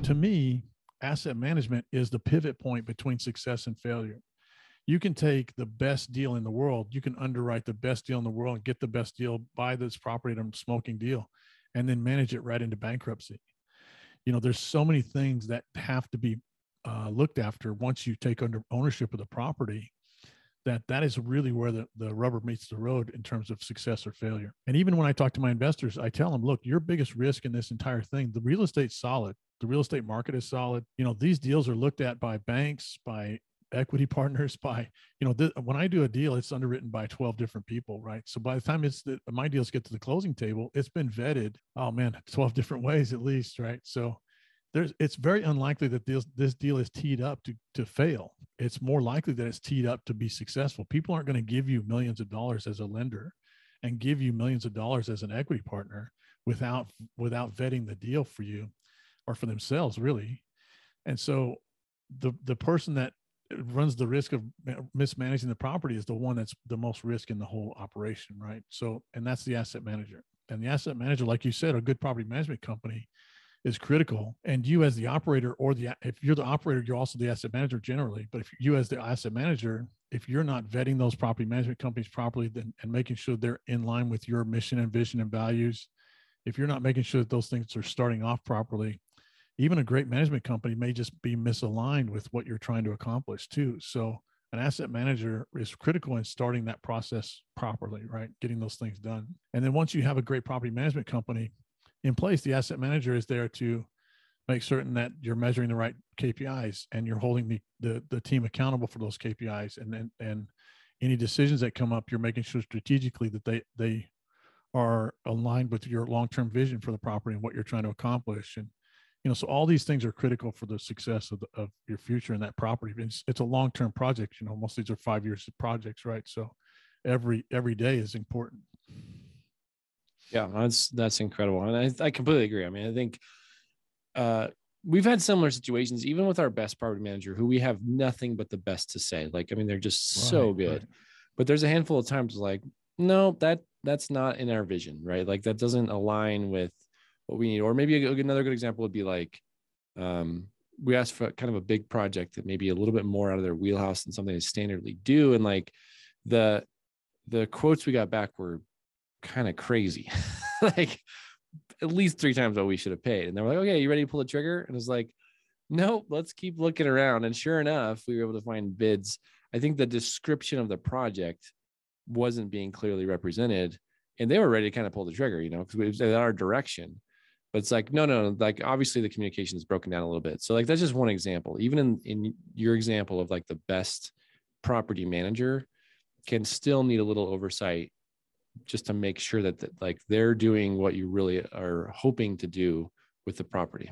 to me, asset management is the pivot point between success and failure. You can take the best deal in the world, you can underwrite the best deal in the world and get the best deal, buy this property at a smoking deal, and then manage it right into bankruptcy. There's so many things that have to be looked after once you take under ownership of the property, that is really where the rubber meets the road in terms of success or failure. And even when I talk to my investors, I tell them, look, your biggest risk in this entire thing, the real estate's solid. The real estate market is solid. These deals are looked at by banks, by equity partners, by, when I do a deal, it's underwritten by 12 different people, right? So by the time my deals get to the closing table, it's been vetted, 12 different ways at least, right? So it's very unlikely that this deal is teed up to fail. It's more likely that it's teed up to be successful. People aren't going to give you millions of dollars as a lender and give you millions of dollars as an equity partner without vetting the deal for you or for themselves, really. And so the person that runs the risk of mismanaging the property is the one that's the most risk in the whole operation, right? So, and that's the asset manager. And the asset manager, like you said, a good property management company is critical. And you as the operator, if you're the operator, you're also the asset manager generally. But if you as the asset manager, if you're not vetting those property management companies properly and making sure they're in line with your mission and vision and values, if you're not making sure that those things are starting off properly, even a great management company may just be misaligned with what you're trying to accomplish too. So an asset manager is critical in starting that process properly, right? Getting those things done. And then once you have a great property management company in place, the asset manager is there to make certain that you're measuring the right KPIs and you're holding the team accountable for those KPIs. And any decisions that come up, you're making sure strategically that they are aligned with your long-term vision for the property and what you're trying to accomplish. And, so all these things are critical for the success of your future in that property. It's a long-term project. Most of these are 5 years of projects, right? So every day is important. Yeah, that's incredible. And I completely agree. I mean, I think we've had similar situations, even with our best property manager, who we have nothing but the best to say. Like, I mean, they're just so good. Right. But there's a handful of times like, no, that's not in our vision, right? Like that doesn't align with what we need. Or maybe another good example would be like, we asked for kind of a big project that maybe a little bit more out of their wheelhouse than something they standardly do. And like the quotes we got back were kind of crazy, like at least 3 times what we should have paid. And they were like, okay, you ready to pull the trigger? And it's like, nope, let's keep looking around. And sure enough, we were able to find bids. I think the description of the project wasn't being clearly represented and they were ready to kind of pull the trigger, because it was in our direction. But it's like, no, like obviously the communication is broken down a little bit. So like, that's just one example. Even in your example of like the best property manager can still need a little oversight just to make sure that like they're doing what you really are hoping to do with the property.